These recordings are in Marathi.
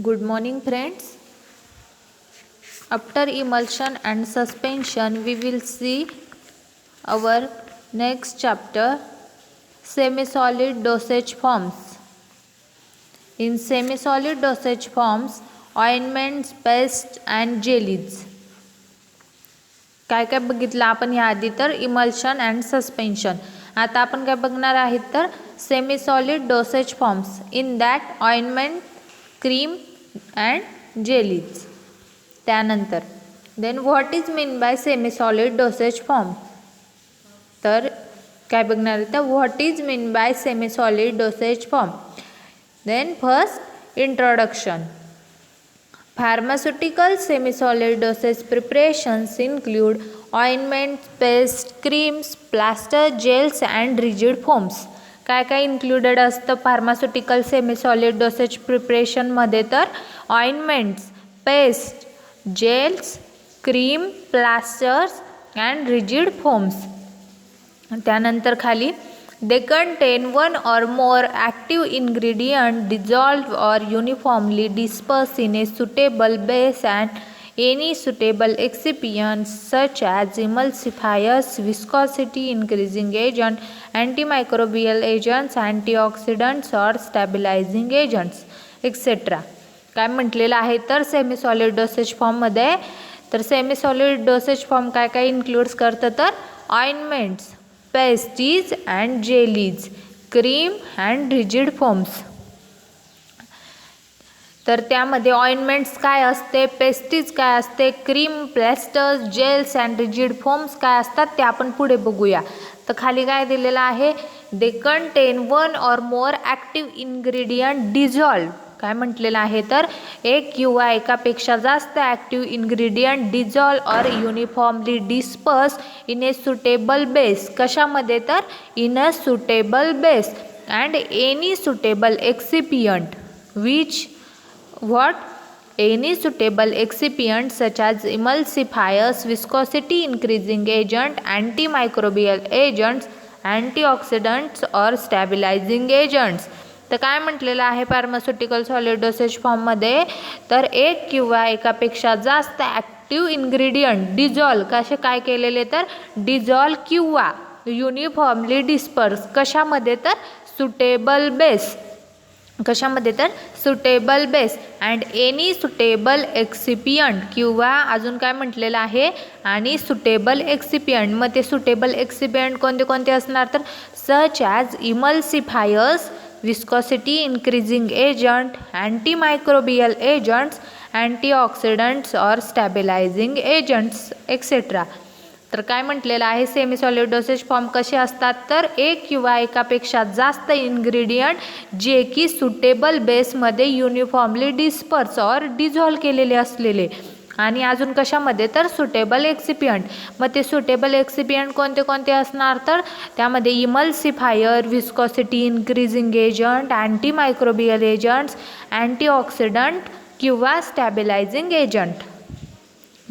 Good morning, friends. After emulsion and suspension, we will see our next chapter, semi-solid dosage forms. In semi-solid dosage forms, ointments, paste and jellies. काय काय बघितलं आपण याआधी तर इमल्शन अँड सस्पेन्शन. आता आपण काय बघणार आहेत तर semi solid dosage forms. In that ointment, cream and jellies. त्यानंतर then what is mean by semi solid dosage form. तर काय बघणार आहे तर what is mean by semi solid dosage form. Then first introduction. Pharmaceutical semi-solid dosage preparations include ointments, paste, creams, plaster, gels and rigid foams. काय काय इन्क्लुडेड असतं फार्मास्युटिकल सेमी सॉलिड डोसेज प्रिपरेशनमध्ये तर ointments, paste, gels, cream, plasters and rigid foams. त्यानंतर खाली they contain one or more active ingredient dissolved or uniformly dispersed in a suitable base and any suitable excipients such as emulsifiers, viscosity increasing agent, antimicrobial agents, antioxidants or stabilizing agents etc. काय म्हटलेलं आहे तर सेमी सॉलिड डोसेज फॉर्ममध्ये. तर सेमी सॉलिड डोसेज फॉर्म काय काय इन्क्लूड्स करतं तर ointments, pastes and jellies, cream and rigid foams. तर त्यामध्ये ऑइंटमेंट्स काय असते, पेस्टीज काय असते, cream, plasters, gels and rigid foams काय असतात ते आपण पुढे बघूया. तर खाली काय दिलेलं आहे, they contain one or more active ingredient dissolve. काय म्हटलेलं आहे तर एक किंवा एकापेक्षा जास्त active ingredient dissolve or uniformly disperse in a suitable base. कशामध्ये तर in a suitable base and any suitable excipient which any suitable excipient such as emulsifiers, viscosity increasing agent, antimicrobial agents, antioxidants or stabilizing agents. तर काय म्हटलेलं आहे फार्मास्युटिकल सॉलिड डोसेज फॉर्ममध्ये तर एक किंवा एकापेक्षा जास्त ॲक्टिव्ह इन्ग्रेडियंट डिझॉल्व कसे काय केलेले तर डिझॉल्व किंवा युनिफॉर्मली डिस्पर्स कशामध्ये तर सुटेबल बेस. कशामध्ये तर suitable base and any suitable excipient किंवा अजून काय म्हटलेलं आहे आणि सुटेबल एक्सिपियंट. मग ते सुटेबल एक्सिपियंट कोणते कोणते असणार तर such as emulsifiers, viscosity increasing agent, antimicrobial agents, antioxidants और स्टॅबिलायझिंग एजंट्स एक्सेट्रा. तर काय म्हटलेलं आहे सेमी सॉलिड डोसेज फॉर्म कसे असतात तर एक किंवा एकापेक्षा जास्त इन्ग्रेडियंट जे की सुटेबल बेसमध्ये युनिफॉर्मली डिस्पर्स और डिझॉल्व केलेले असलेले आणि अजून कशामध्ये तर सुटेबल एक्सिपियंट. मग ते सुटेबल एक्सिपियंट कोणते कोणते असणार तर त्यामध्ये emulsifier, viscosity increasing agent, antimicrobial agents, antioxidant किंवा स्टॅबिलायझिंग एजंट.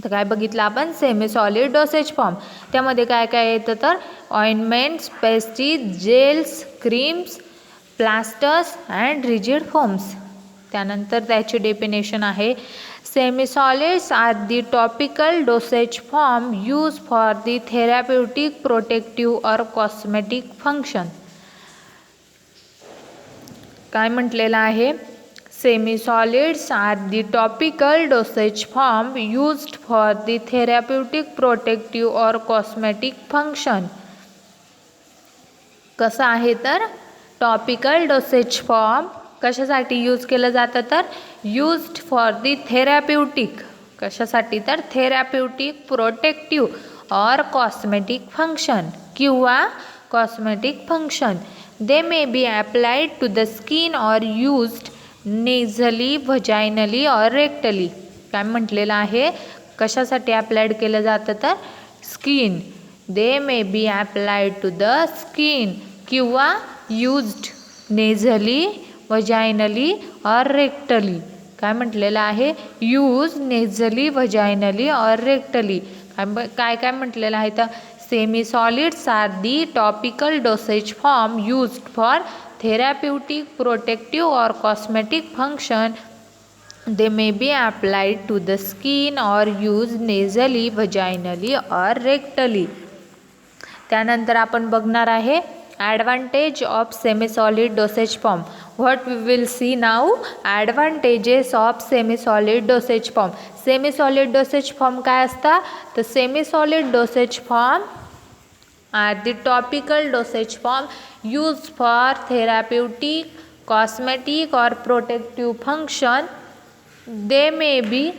तर काय बघितलं आपण सेमी सॉलिड डोसेज फॉर्म. त्यामध्ये काय काय येतं तर ointments, pastes, gels, creams, plasters and rigid foams. त्यानंतर त्याची डेफिनेशन आहे semi solids are the topical dosage form use for the therapeutic, protective और कॉस्मेटिक फंक्शन. काय म्हटलेलं आहे semi-solids are the topical dosage form used for the therapeutic, protective or cosmetic function. कसं आहे तर टॉपिकल डोसेज फॉर्म कशासाठी यूज केलं जातं तर यूज्ड फॉर दी थेराप्युटिक. कशासाठी तर थेराप्युटिक, प्रोटेक्टिव्ह और कॉस्मेटिक फंक्शन किंवा cosmetic function. They may be applied to the skin और यूज्ड नेझली, व्हजायनली और रेक्टली. काय म्हटलेलं आहे कशासाठी अप्लाइड केलं जातं तर skin. They may be applied to the skin किंवा यूज्ड नेझली, व्हजायनली और रेक्टली. काय म्हटलेलं आहे यूज नेझली, व्हजायनली और रेक्टली. काय काय म्हटलेलं आहे तर semi solids are the topical dosage form used for therapeutic, protective or cosmetic function They may be applied to the skin or used nasally, vaginally or rectally. त्यानंतर आपण बघणार आहे advantage of semi solid dosage form. What we will see now, advantages of semi solid dosage form. Semi solid dosage form काय असता, तर semi solid dosage form are the topical dosage form use for therapeutic, cosmetic or protective function. They may be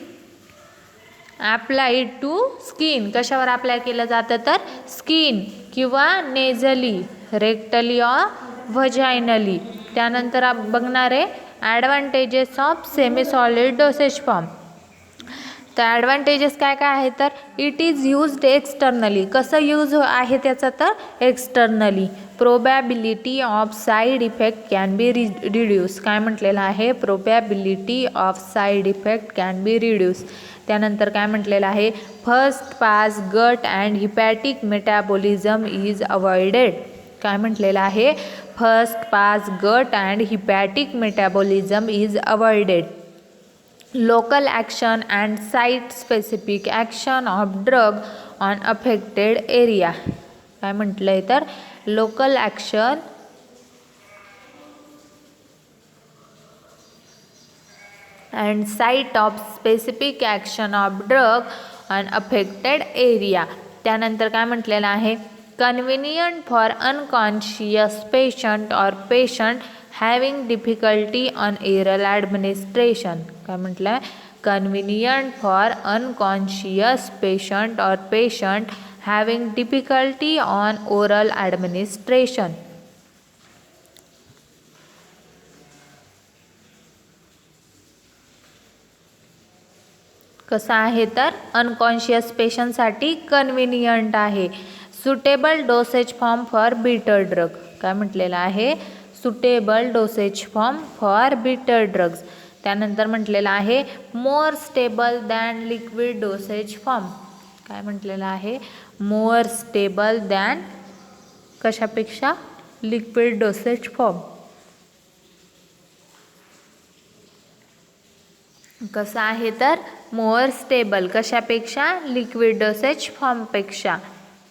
applied to skin. कशावर अप्लाय केलं जातं, तर स्किन किंवा नेझली, रेक्टली ऑर व्हजायनली. त्यानंतर आपण बघणार आहे advantages of semi solid dosage form. तर ॲडव्हान्टेजेस काय काय आहे, तर इट इज यूज्ड एक्सटर्नली. कसं यूज आहे त्याचा, तर externally. Probability of side effect can be reduce. काय म्हटलेलं आहे, probability of side effect can be reduce. त्यानंतर काय म्हटलेलं आहे, first pass gut and hepatic metabolism is avoided. काय म्हटलेलं आहे, first pass gut and hepatic metabolism is avoided. Local action and site specific action of drug on affected area. काय म्हटलं आहे, तर local action and site of specific action of drug on affected area. त्यानंतर काय म्हटलेलं आहे, convenient for unconscious patient or patient having difficulty on oral administration. काय म्हटलं आहे, convenient for unconscious patient or patient having difficulty on oral administration. कसं आहे, तर अनकॉन्शियस पेशंटसाठी कन्व्हिनियंट आहे. Suitable dosage form for bitter drug. काय म्हटलेलं आहे, suitable dosage form for bitter drugs. त्यानंतर म्हटलेलं आहे more stable than liquid dosage form. काय म्हटलेलं आहे, मोर स्टेबल दॅन कशापेक्षा, लिक्विड डोसेज फॉर्म. कसं आहे, तर मोर स्टेबल कशापेक्षा, लिक्विड डोसेज फॉर्मपेक्षा.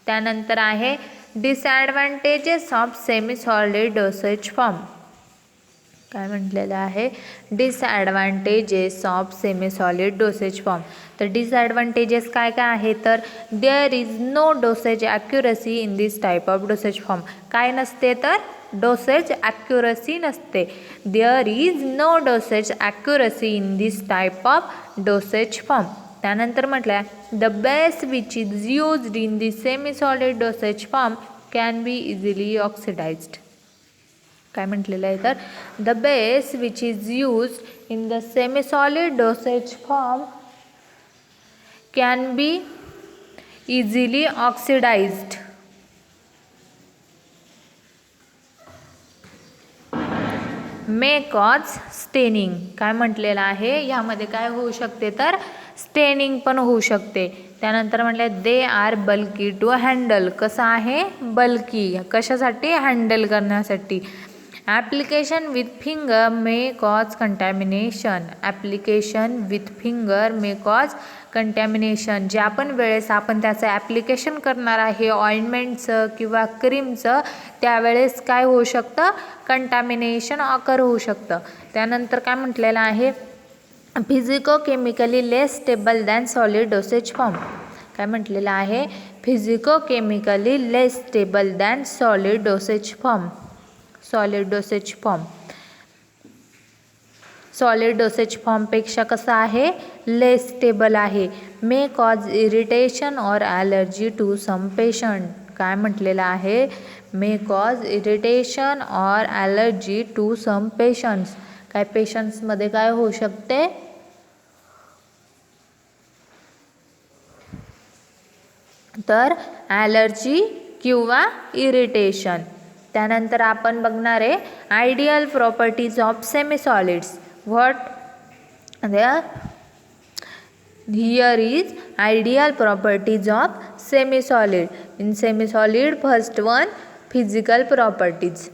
त्यानंतर आहे disadvantages of semi solid dosage form. काय म्हटलेलं आहे, disadvantages of semi solid dosage form. तर डिसॲडव्हान्टेजेस काय काय आहे, तर there is no dosage accuracy in this type of dosage form. काय नसते, तर डोसेज ॲक्युरसी नसते. There is no dosage accuracy in this type of dosage form. त्यानंतर म्हटलं आहे the base which is used in the semi solid dosage form can be easily oxidised. काय म्हटलेलं आहे, तर the base which is used in the semi solid dosage form can be easily oxidised. May cause staining. काय म्हटलेलं आहे, ह्यामध्ये काय होऊ शकते, तर स्टेनिंग पण होऊ शकते. त्यानंतर म्हटलं they are bulky to handle. कसं आहे, बल्की कशासाठी, हँडल करण्यासाठी. Application with finger may cause contamination. Application with finger may cause contamination. ज्या पण वेळेस आपण त्याचं ॲप्लिकेशन करणार आहे ऑइंटमेंटचं किंवा क्रीमचं, त्यावेळेस काय होऊ शकतं, कंटॅमिनेशन ऑकर होऊ शकतं. त्यानंतर काय म्हटलेलं आहे, physico chemically less stable than solid dosage form. काय म्हटलेलं आहे, physico chemically less stable than solid dosage form. Solid dosage form, solid dosage फॉर्मपेक्षा कसं आहे, लेस स्टेबल आहे. May cause irritation or allergy to some patient. काय म्हटलेलं आहे, may cause irritation or allergy to some patients. काय पेशंट्समध्ये काय होऊ शकते, तर ॲलर्जी किंवा इरिटेशन. त्यानंतर आपण बघणार आहे ideal properties of semi solids. What here is ideal properties of semi solid. In semi solid first one physical properties.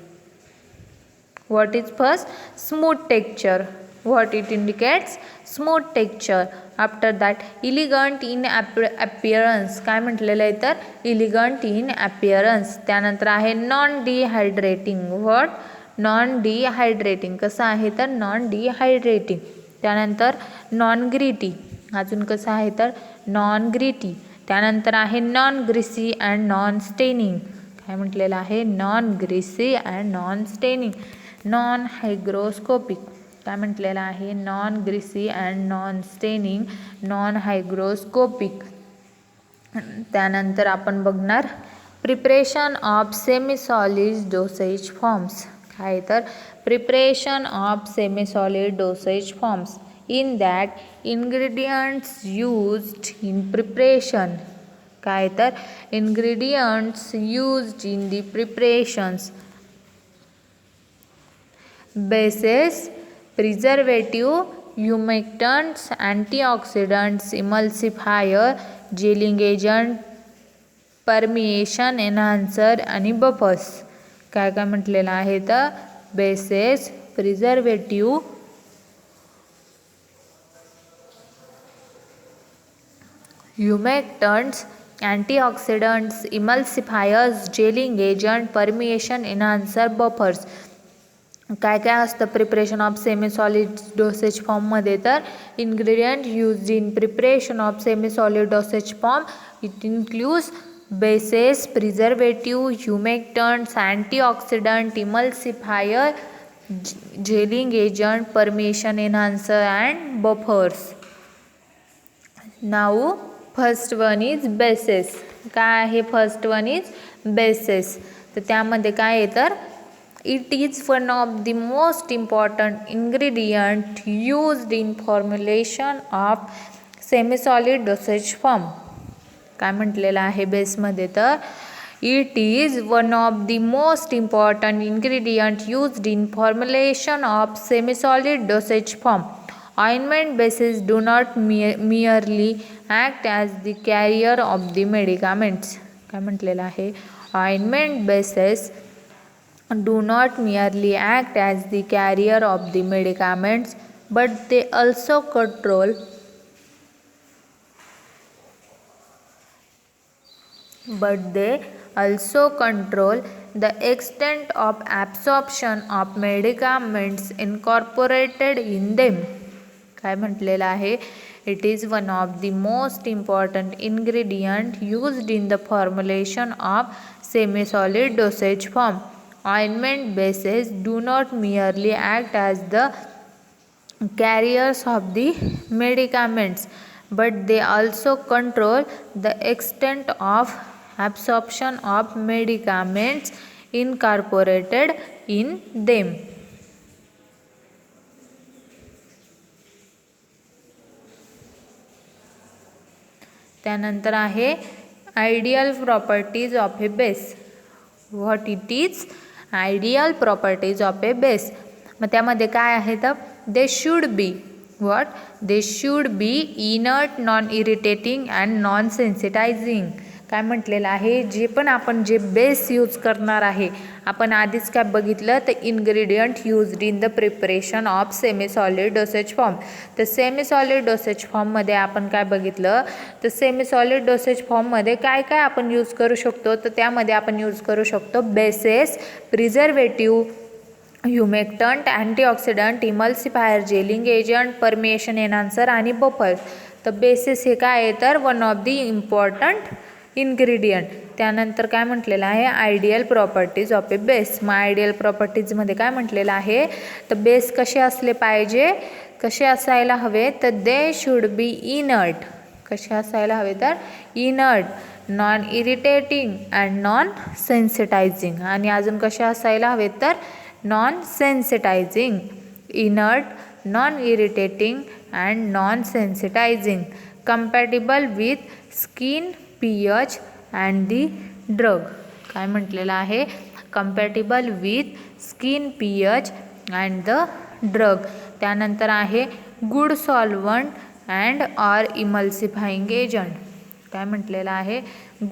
What is first, smooth texture. What it indicates? Smooth texture. After that, elegant in appearance. काय म्हटलेलं आहे तर elegant in appearance. त्यानंतर आहे नॉन डिहायड्रेटिंग. What? नॉन डिहायड्रेटिंग. कसं आहे तर नॉन डिहायड्रेटिंग. त्यानंतर नॉन ग्रीटी. अजून कसं आहे तर नॉन ग्रीटी. त्यानंतर आहे non greasy and non staining. काय म्हटलेलं आहे? Non greasy and non staining. Non hygroscopic. काय म्हटलेलं आहे? Non greasy and non staining. Non hygroscopic. त्यानंतर आपण बघणार preparation of semi solid dosage forms. काय तर preparation of semi solid dosage forms. In that ingredients used in preparation. काय तर ingredients used in the preparations. Bases, preservative, humectants, antioxidants, emulsifier, gelling agent, permeation enhancer आणि buffers. काय काय म्हटलेलं आहे तर bases, preservative, humectants, antioxidants, emulsifiers, gelling agent, permeation enhancer, buffers. काय काय असतं preparation of semi solid dosage फॉर्ममध्ये तर ingredient used in preparation of semi solid dosage form it includes bases, preservative, humectants, antioxidant, emulsifier, gelling agent, permeation enhancer and buffers. Now first one is bases. काय आहे फर्स्ट वन इज बेसेस. तर त्यामध्ये काय आहे तर it is one of the most important ingredient used in formulation of semi solid dosage form. काय म्हटलेलं आहे बेसमध्ये तर it is one of the most important ingredient used in formulation of semi solid dosage form. Ointment bases do not merely act as the carrier of the medicaments. काय म्हटलेलं आहे? Ointment bases do not merely act as the carrier of the medicaments, but they also control the extent of absorption of medicaments incorporated in them. काय म्हटलेलं आहे? It is one of the most important ingredient used in the formulation of semi solid dosage form. Ointment bases do not merely act as the carriers of the medicaments, but they also control the extent of absorption of medicaments incorporated in them. त्यानंतर आहे ideal properties of a base. What it is? Ideal properties of a base. मग त्यामध्ये काय आहे तर दे should B. What? They should be inert, non irritating and non sensitizing. काय म्हटलेलं आहे? जे पण आपण जे बेस यूज करणार आहे, आपण आधीच काय बघितलं तर ingredient used in the preparation of semi solid dosage form. तर सेमी सॉलिड डोसेज फॉर्ममध्ये आपण काय बघितलं तर सेमी सॉलिड डोसेज फॉर्ममध्ये काय काय आपण यूज करू शकतो तर त्यामध्ये आपण यूज करू शकतो bases, preservative, humectant, antioxidant, emulsifier, gelling agent, permeation enhancer आणि बफर्स. तर बेसेस हे काय आहे तर one of the important ingredient. त्यानंतर काय म्हटलेलं आहे? Ideal properties of a base. मग आयडियल प्रॉपर्टीजमध्ये काय म्हटलेलं आहे तर बेस कसे असले पाहिजे, कसे असायला हवे तर दे शुड बी इनर्ट. कसे असायला हवे तर inert, non irritating and non sensitizing. आणि अजून कसे असायला हवे तर non sensitizing. Inert, non irritating and non sensitizing. Compatible with skin, pH and the drug. काय म्हटलेलं आहे? Compatible with skin, pH and the drug. त्यानंतर आहे good solvent and or emulsifying agent. काय म्हटलेलं आहे?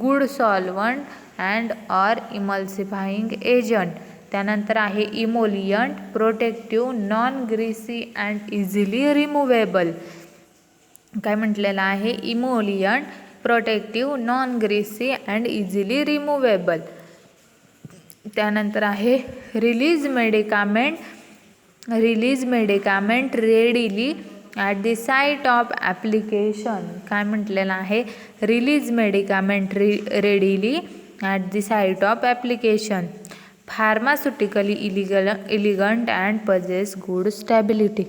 Good solvent and or emulsifying agent. त्यानंतर आहे emollient, protective, non greasy and easily removable. काय म्हटलेलं आहे? Emollient, protective, non greasy and easily removable. त्यानंतर आहे release medicament readily at the site of application. काय म्हटलेलं आहे? Release medicament readily at the site of application. Pharmaceutically elegant and possess good stability.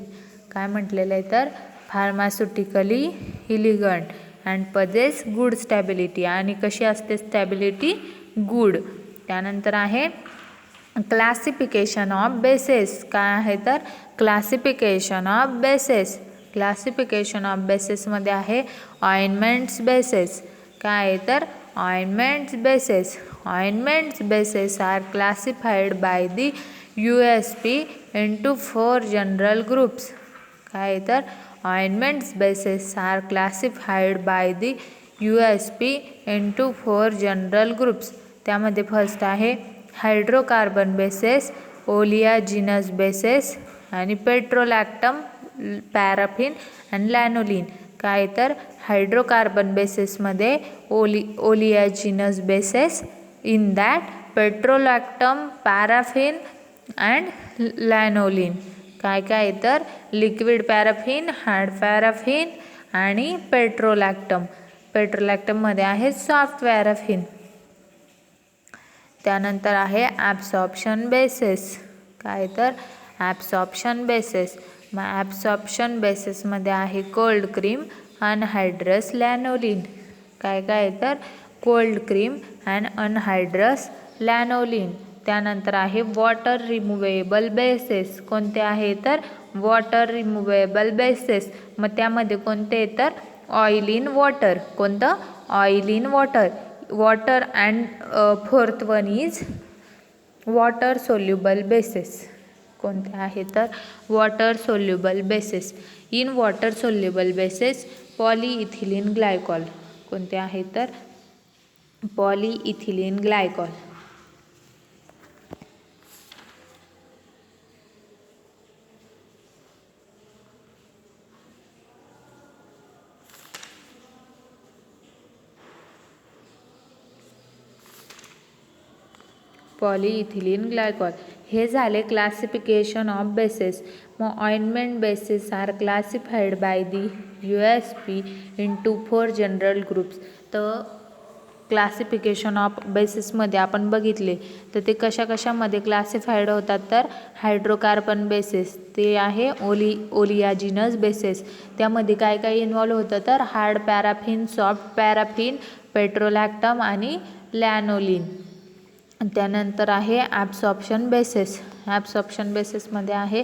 काय म्हटलेलं आहे? तर pharmaceutically elegant and possess good stability. आणि कशी असते स्टॅबिलिटी? गुड. त्यानंतर आहे क्लासिफिकेशन ऑफ बेसेस. काय आहे? तर classification of bases. Classification of बेसेसमध्ये आहे ऑइंटमेंट्स बेसेस. काय आहे? तर ointments bases. Ointments bases are classified by the USP into 4 general groups. काय आहे? तर ointments bases are classified by the USP into 4 general groups. त्यामध्ये फर्स्ट आहे हायड्रोकार्बन बेसेस, ओलियाजिनस बेसेस आणि पेट्रोलॅक्टम, पॅराफिन आणि लॅनोलिन. काय तर हायड्रोकार्बन बेसेसमध्ये oleaginous bases, in that petrolatum, paraffin and lanolin. काय काय तर लिक्विड पॅराफिन, हार्ड पॅराफिन आणि पेट्रोलॅक्टम. पेट्रोलॅक्टममध्ये आहे सॉफ्ट पॅराफिन. त्यानंतर आहे ॲब्सॉर्प्शन बेसेस. काय तर ॲब्सॉर्प्शन बेसेस. मग ॲब्सॉर्प्शन बेसेसमध्ये आहे कोल्ड क्रीम, अनहायड्रस, लॅनोलिन. काय काय तर कोल्ड क्रीम अँड अनहायड्रस लॅनोलिन. त्यानंतर आहे वॉटर रिमुवेबल बेसेस. कोणते आहे? तर वॉटर रिमुवेबल बेसेस. मग त्यामध्ये कोणते? तर ऑइल इन वॉटर. कोणतं? Oil in water. Water and fourth one is water soluble bases. कोणते आहे? तर water soluble bases. In water soluble bases polyethylene glycol. कोणते आहे? तर पॉलीइथिलीन ग्लायकॉल. Polyethylene glycol. हे झाले क्लासिफिकेशन ऑफ बेसेस. मग ointment bases are classified by the USP into 4 general groups. तर क्लासिफिकेशन ऑफ बेसिसमध्ये आपण बघितले तर ते कशामध्ये क्लासिफाईड होतात? तर हायड्रोकार्बन बेसिस ते आहे ओलियाजिनस बेसिस. त्यामध्ये काय काय इन्व्हॉल्व होतं? तर हार्ड पॅराफिन, सॉफ्ट पॅराफिन, पेट्रोलॅक्टम आणि लॅनोलिन. त्यानंतर आहे ॲब्सॉर्प्शन बेसिस. ॲब्सॉर्प्शन बेसिसमध्ये आहे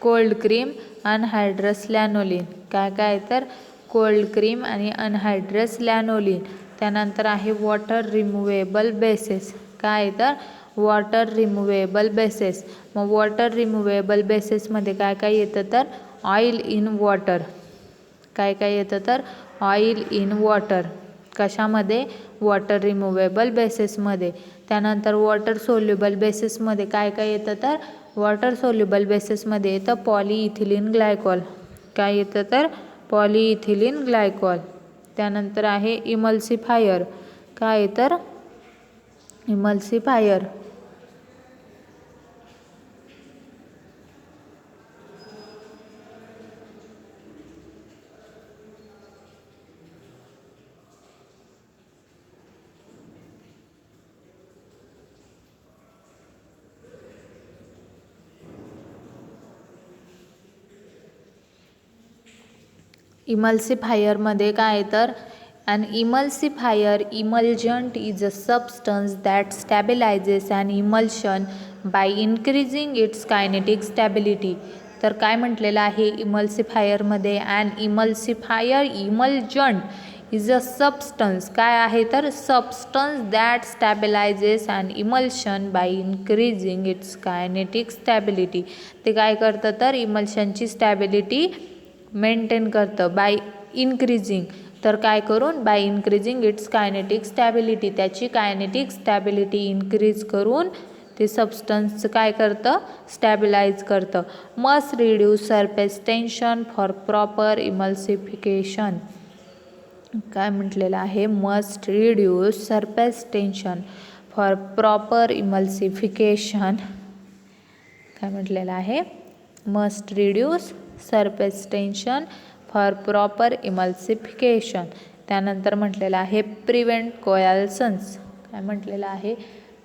कोल्ड क्रीम, अनहायड्रस, लॅनोलिन. काय काय तर कोल्ड क्रीम आणि अनहायड्रस लॅनोलिन. त्यानंतर आहे वॉटर रिमुवेबल बेसेस. काय तर वॉटर रिमुवेबल बेसेस. मग वॉटर रिमुवेबल बेसेसमध्ये काय काय येतं? तर ऑइल इन वॉटर. काय काय येतं? तर ऑइल इन वॉटर. कशामध्ये? वॉटर रिमुवेबल बेसेसमध्ये. त्यानंतर वॉटर सोल्युबल बेसिसमध्ये काय काय येतं? तर वॉटर सोल्युबल बेसिसमध्ये येतं पॉलीइथिलीन ग्लायकॉल. काय येतं? तर पॉलीइथिलीन ग्लायकॉल. त्यानंतर आहे इमल्सिफायर. काय तर इमल्सिफायर. इमल्सिफायरमध्ये काय तर an emulsifier emulgent is a substance that stabilizes an emulsion by increasing its kinetic stability. तर काय म्हटलेलं आहे इमल्सिफायरमध्ये? an emulsifier emulgent is a substance. काय आहे? तर substance that stabilizes an emulsion by increasing its kinetic stability. ते काय करतं? तर इमल्शनची स्टॅबिलिटी मेंटेन करतं बाय इन्क्रीजिंग. तर काय करून? By increasing its kinetic stability. त्याची कायनेटिक स्टॅबिलिटी इन्क्रीज करून ते सबस्टन्स काय करतं, स्टॅबिलाइज करतं. Must reduce surface tension for proper emulsification. काय म्हटलेलं आहे, must reduce surface tension for proper emulsification. काय म्हटलेलं आहे, must reduce surface tension for proper emulsification. त्यानंतर म्हटलेलं आहे प्रिव्हेंट कोॲल्सन्स. काय म्हटलेलं आहे,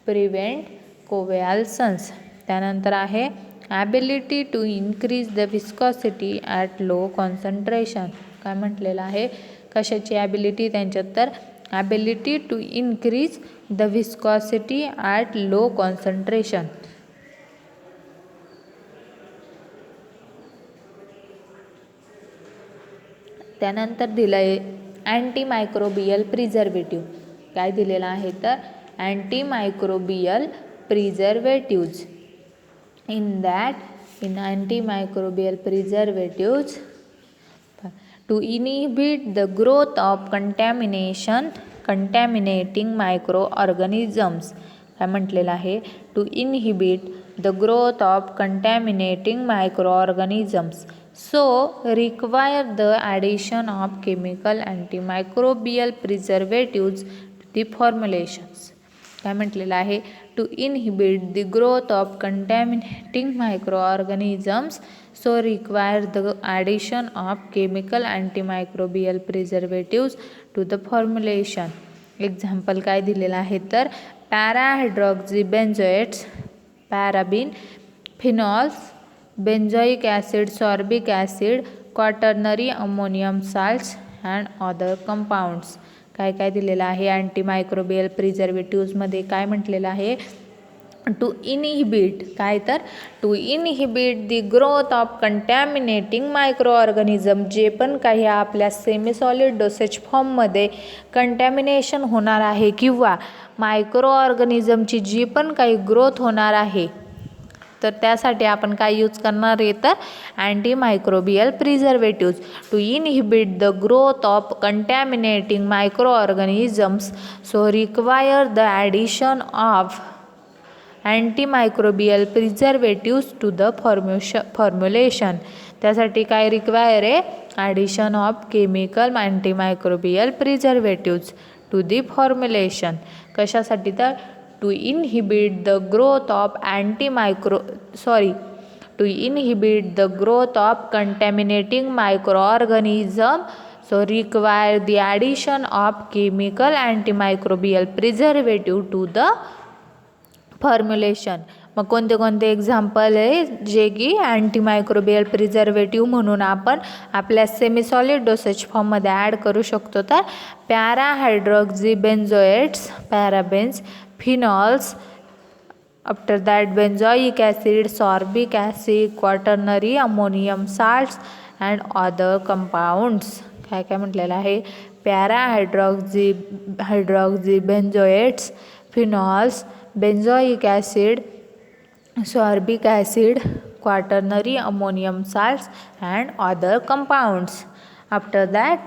प्रिव्हेंट कोॲल्सन्स. त्यानंतर आहे ability to increase the viscosity at low concentration. काय म्हटलेलं आहे, कशाची ॲबिलिटी, त्यांच्यात तर ability to increase the viscosity at low concentration. त्यानंतर दिलं आहे अँटीमायक्रोबियल प्रिझर्वेटिव्ह. काय दिलेलं आहे तर antimicrobial preservatives. In antimicrobial preservatives to inhibit the growth of contaminating micro organisms. काय म्हटलेलं आहे, to inhibit the growth of contaminating micro organisms so require the addition of chemical antimicrobial preservatives to the formulations. काय म्हटलेलं आहे, to inhibit the growth of contaminating microorganisms so require the addition of chemical antimicrobial preservatives to the formulation. Example काय दिलेलं आहे तर parahydroxybenzoates, paraben, phenols, benzoic acid, sorbic acid, quaternary ammonium salts and other compounds. काय काय दिलेलं आहे अँटीमायक्रोबियल प्रिझर्वेटिव्जमध्ये. काय म्हटलेलं आहे, टू इनहिबिट, काय तर to inhibit the growth of contaminating micro organism. जे पण काही आपल्या सेमी सॉलिड डोसेज फॉर्ममध्ये कंटॅमिनेशन होणार आहे किंवा मायक्रो ऑर्गॅनिझमची जी पण काही ग्रोथ होणार आहे, तर त्यासाठी आपण काय यूज करणार आहे तर antimicrobial preservatives to inhibit the growth of contaminating micro organisms so require the addition of antimicrobial preservatives to the formulation. त्यासाठी काय रिक्वायर आहे, addition of chemical antimicrobial preservatives to the formulation. कशासाठी तर to inhibit the growth of to inhibit the growth of contaminating microorganism so require the addition of chemical antimicrobial preservative to the formulation. मग कोणते कोणते एक्झाम्पल आहे जे की अँटीमायक्रोबियल प्रिझर्वेटिव्ह म्हणून आपण आपल्या सेमीसॉलिड डोसेज फॉर्ममध्ये ॲड करू शकतो तर पॅराहायड्रॉक्झिबेन्झोएट्स, parabens, phenols, after that benzoic acid, sorbic acid, quaternary ammonium salts and other compounds. काय काय म्हटलेलं आहे, parahydroxybenzoates, phenols, benzoic acid, sorbic acid, quaternary ammonium salts and other compounds. After that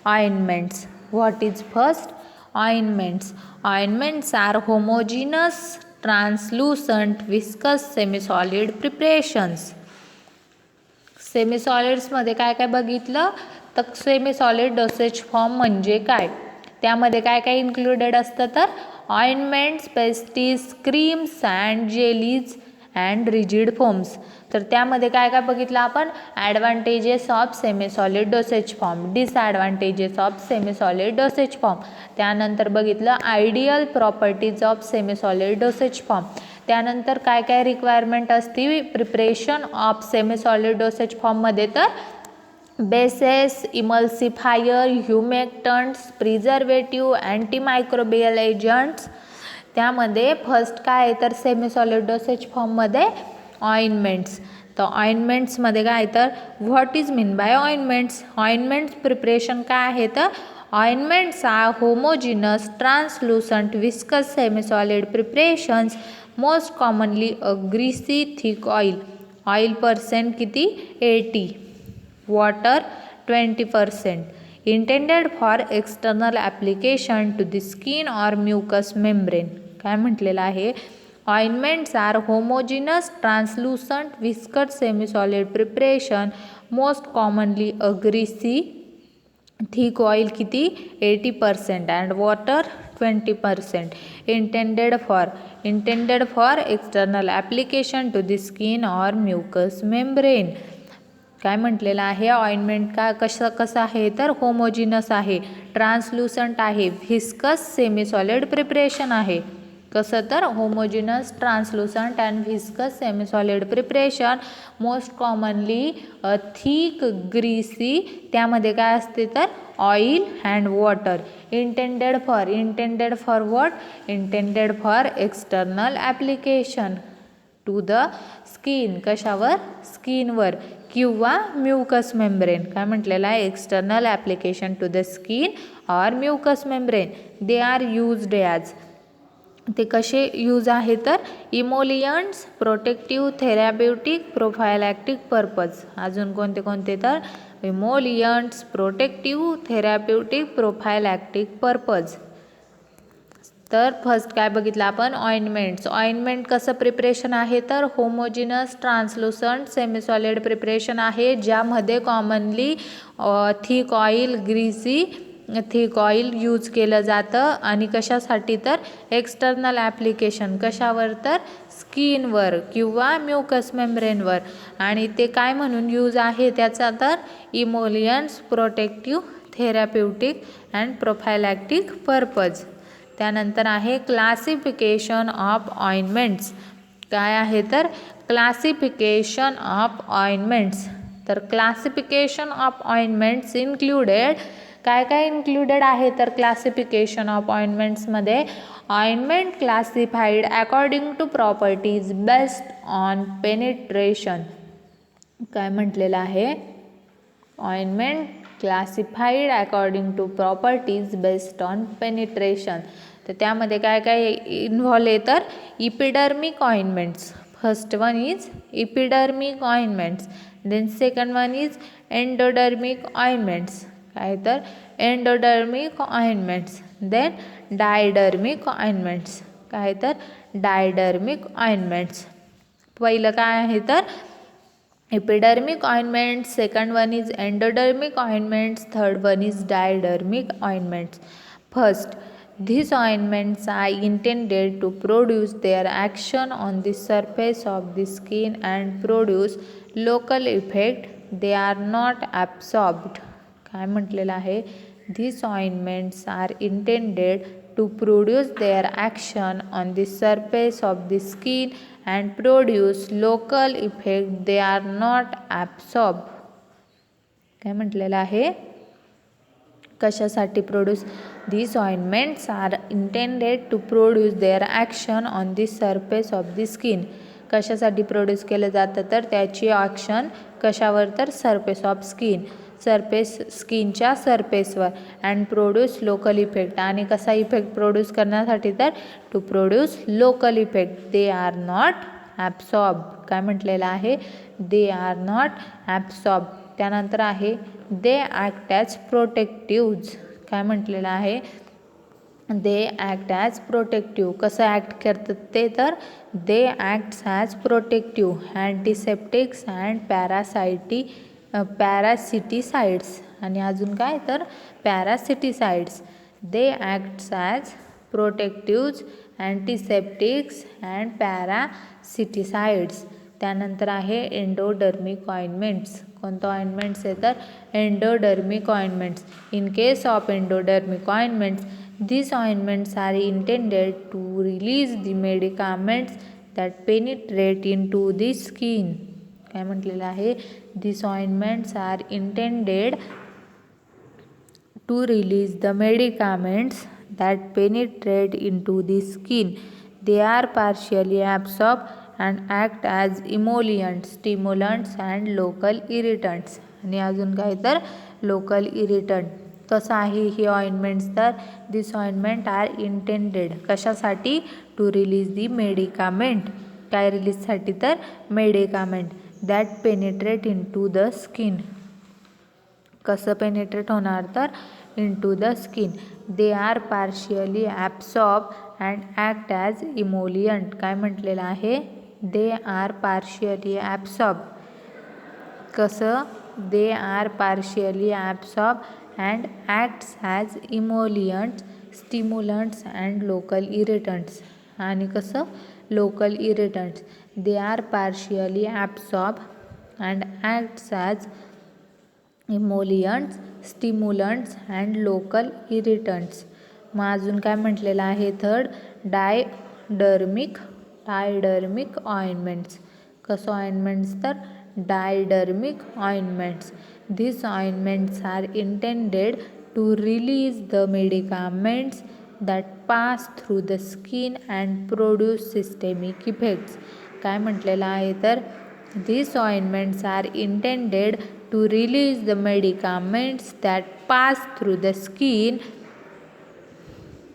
ointments. What is first? Ointments. Ointments are homogeneous, translucent, viscous, semi-solid preparations. सेमीसॉलिड्समध्ये काय काय बघितलं तर सेमीसॉलिड डोसेज फॉर्म म्हणजे काय, त्यामध्ये काय काय इन्क्लुडेड असतं तर ointments, pastes, creams and jellies and rigid foams. तर त्यामध्ये काय काय बघितलं आपण, advantages of semisolid dosage form, disadvantages of semisolid dosage form. त्यानंतर बघितलं ideal properties of semisolid dosage form. त्यानंतर काय काय रिक्वायरमेंट असते प्रिपरेशन ऑफ सेमीसॉलिड डोसेज फॉर्ममध्ये तर bases, emulsifier, humectants, preservative, antimicrobial agents. त्यामध्ये फर्स्ट काय आहे तर सेमीसॉलिड डोसेज फॉर्ममध्ये ऑइंटमेंट्स. तर ऑइंटमेंट्समध्ये काय तर what is mean by ointments. Ointments preparation काय आहे तर ointments are homogeneous, translucent, viscous semisolid preparations, most commonly a greasy thick oil. Oil percent किती 80, water 20%, intended for external application to the skin or mucous membrane. काय म्हटलेलं आहे, Ointments are homogeneous, translucent, viscous, semi-solid preparation, most commonly a greasy, thick oil किती 80% and water 20%. Intended for external application to the skin or mucous membrane. काय म्हटलेलं आहे, ऑइंटमेंट का कसं आहे तर होमोजिनस आहे, ट्रान्सल्युसंट आहे, व्हिस्कस सेमी सॉलिड प्रिपरेशन आहे. कसं तर homogeneous, translucent and viscous semi solid preparation, most commonly thick greasy, त्यामध्ये काय असते तर oil and water. Intended for what, intended for external application to the skin, कशावर स्किनवर किंवा म्युकस मेम्ब्रेन. काय म्हटलेलं आहे, external application to the skin or mucous membrane. They are used as, ते कसे यूज आहे तर इमोलियंट्स, प्रोटेक्टिव्ह, थेरॅप्युटिक, प्रोफायलॅक्टिक पर्पज. अजून कोणते कोणते तर इमोलियंट्स, प्रोटेक्टिव्ह, थेरॅप्युटिक, प्रोफायलॅक्टिक पर्पज. तर फर्स्ट काय बघितलं आपण, ऑइंटमेंट्स. ऑइंटमेंट कसं प्रिपरेशन आहे तर होमोजिनस, ट्रान्सल्युसंट, सेमी सॉलिड प्रिपरेशन आहे, ज्यामध्ये commonly thick oil, greasy thick oil use केलं जातं. आणि कशासाठी तर एक्सटर्नल ॲप्लिकेशन, कशावर तर स्किनवर किंवा म्युकस मेम्ब्रेनवर. आणि ते काय म्हणून यूज आहे त्याचा तर emollients, protective, therapeutic and prophylactic purpose. त्यानंतर आहे क्लासिफिकेशन ऑफ ऑइंटमेंट्स. काय आहे तर क्लासिफिकेशन ऑफ ऑइंटमेंट्स. तर क्लासिफिकेशन ऑफ ऑइंटमेंट्स इन्क्लुडेड, काय काय इन्क्लुडेड आहे तर क्लासिफिकेशन ऑफ ऑइंटमेंट्समध्ये, ointment classified according to properties based on penetration. काय म्हटलेलं आहे, ointment classified according to properties based on penetration. तर त्यामध्ये काय काय इन्व्हॉल्व आहे तर epidermic ointments. First one is epidermic ointments, then second one is endodermic ointments. काय तर endodermic ointments, then diadermic ointments. काय तर डायडर्मिक ऑइंटमेंट्स. पहिलं काय आहे तर epidermic ointments, second one is endodermic ointments, third one is diadermic ointments. First, these ointments are intended to produce their action on the surface of the skin and produce local effect. They are not absorbed. काय म्हटलेलं आहे, these ointments are intended to produce their action on the surface of the skin and produce local effect. They are not absorbed. काय म्हटलेलं आहे, कशासाठी produce, these ointments are intended to produce their action on the surface of the skin. कशासाठी प्रोड्यूस केलं जातं तर त्याची ॲक्शन कशावर तर सरफेस ऑफ स्किन, सरफेस स्किनच्या सरफेसवर. अँड प्रोड्यूस लोकल इफेक्ट, आणि कसा इफेक्ट प्रोड्यूस करण्यासाठी तर to produce local effect. They are not absorb. काय म्हटलेलं आहे, दे आर नॉट ॲब्सॉर्ब. त्यानंतर आहे दे ॲक्ट ॲज प्रोटेक्टिव्ज. काय म्हटलेलं आहे, दे ॲक्ट ॲज प्रोटेक्टिव्ह. कसं ॲक्ट करतात ते तर they acts as protective, antiseptics and parasiticides. आणि अजून काय तर parasiticides. They acts as protectives, antiseptics and parasiticides. त्यानंतर आहे एंडोडर्मिक ऑइंटमेंट्स. कोणतं ऑइंटमेंट्स आहे तर endodermic ointments. In case of endodermic ointments, these ointments are intended to release the medicaments that penetrate into the skin. काय म्हटलेलं आहे, these ointments are intended to release the medicaments that penetrate into the skin. They are partially absorbed and act as emollients, stimulants and local irritants. आणि अजून काय तर लोकल इरिटंट. कसं आहे ही ऑइंटमेंट्स तर दिस ऑइंटमेंट आर इंटेंडेड, कशासाठी टू रिलीज दी मेडिकामेंट. काय रिलीजसाठी तर medicament that penetrate in to the skin. कसं पेनिट्रेट होणार तर into the skin. They are partially absorb and act as emollient. काय म्हटलेलं आहे? They are partially absorb. कसं? They are partially absorb and acts as emollients, stimulants and local irritants. आणि कसं? Local irritants. They are partially absorb and acts as emollients, stimulants and local irritants. मग अजून काय म्हटलेलं आहे? Third, diadermic ointments. कसं ऑइंटमेंट्स तर diadermic ointments. These ointments are intended to release the medicaments that pass through the skin and produce systemic effects. काय म्हटलेलं आहे तर These ointments are intended to release the medicaments that pass through the skin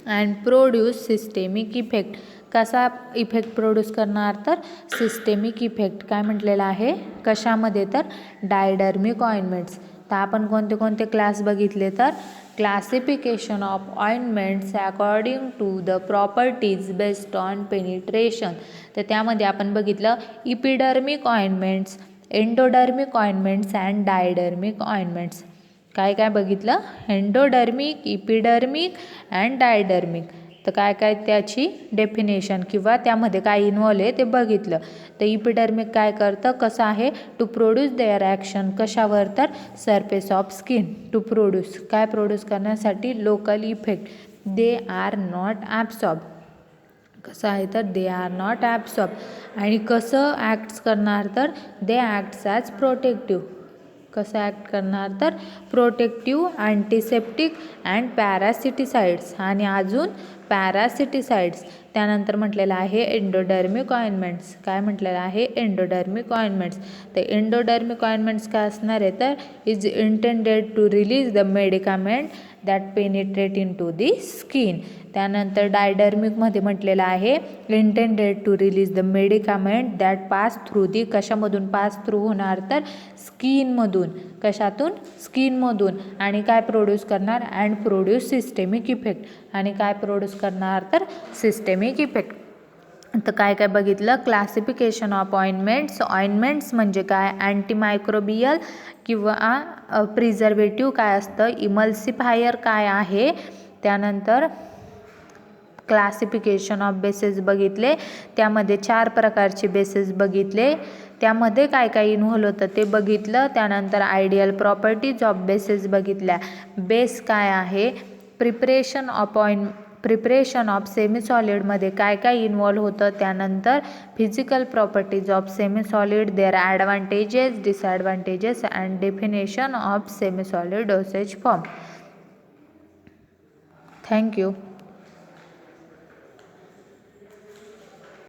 and produce systemic effect. कसा इफेक्ट प्रोड्यूस करणार तर सिस्टेमिक इफेक्ट. काय म्हटलेलं आहे? कशामध्ये तर डायडर्मिक ऑइंटमेंट्स. तर आपण कोणते कोणते क्लास बघितले तर classification of ointments according to the properties based on penetration. तर त्यामध्ये आपण बघितलं epidermic ointments, endodermic ointments and diadermic ointments. काय काय बघितलं? Endodermic, epidermic and diadermic. तर काय काय त्याची डेफिनेशन किंवा त्यामध्ये काय इन्व्हॉल्व आहे ते बघितलं. तर इपिडर्मिक काय करतं? कसं आहे? To produce their action. कशावर तर surface of skin. To produce. काय प्रोड्यूस करण्यासाठी? Local effect. They are not absorb. कसं आहे तर दे आर नॉट ॲब्सॉर्ब. आणि कसं ॲक्ट्स करणार तर दे ॲक्ट्स ॲज प्रोटेक्टिव्ह. कसं ॲक्ट करणार तर प्रोटेक्टिव्ह, अँटीसेप्टिक अँड पॅरासिटिसाइड्स. आणि अजून पॅरासिटिसाइड्स. त्यानंतर म्हटलेलं आहे एंडोडर्मिक ऑइंटमेंट्स. काय म्हटलेलं आहे? Endodermic ointments. तर एंडोडर्मिक ऑइंटमेंट्स काय असणार आहे तर is intended to release the medicament that penetrate in to the skin. त्यानंतर डायडर्मिकमध्ये म्हटलेलं आहे intended to release the medicament that pass through the. कशामधून पास थ्रू होणार तर स्किनमधून. कशातून? स्किनमधून. आणि काय प्रोड्यूस करणार? And produce systemic effect. आणि काय प्रोड्यूस करणार तर सिस्टेमिक इफेक्ट. तर काय काय बघितलं? Classification of ointments. ऑइंटमेंट्स म्हणजे काय? अँटीमायक्रोबियल किंवा प्रिझर्वेटिव्ह काय असतं? इमल्सिफायर काय आहे? त्यानंतर क्लासिफिकेशन ऑफ बेसेस बघितले. त्यामध्ये 4 प्रकारचे बेसेस बघितले. त्यामध्ये काय काय इन्व्हॉल्व होतं ते बघितलं. त्यानंतर आयडियल प्रॉपर्टीज ऑफ बेसेस बघितल्या. बेस काय आहे? प्रिपरेशन ऑफ सेमीसॉलिडमध्ये काय काय इन्व्हॉल्व होतं. त्यानंतर physical properties of semisolid, their advantages, disadvantages and definition of semisolid dosage form. Thank you.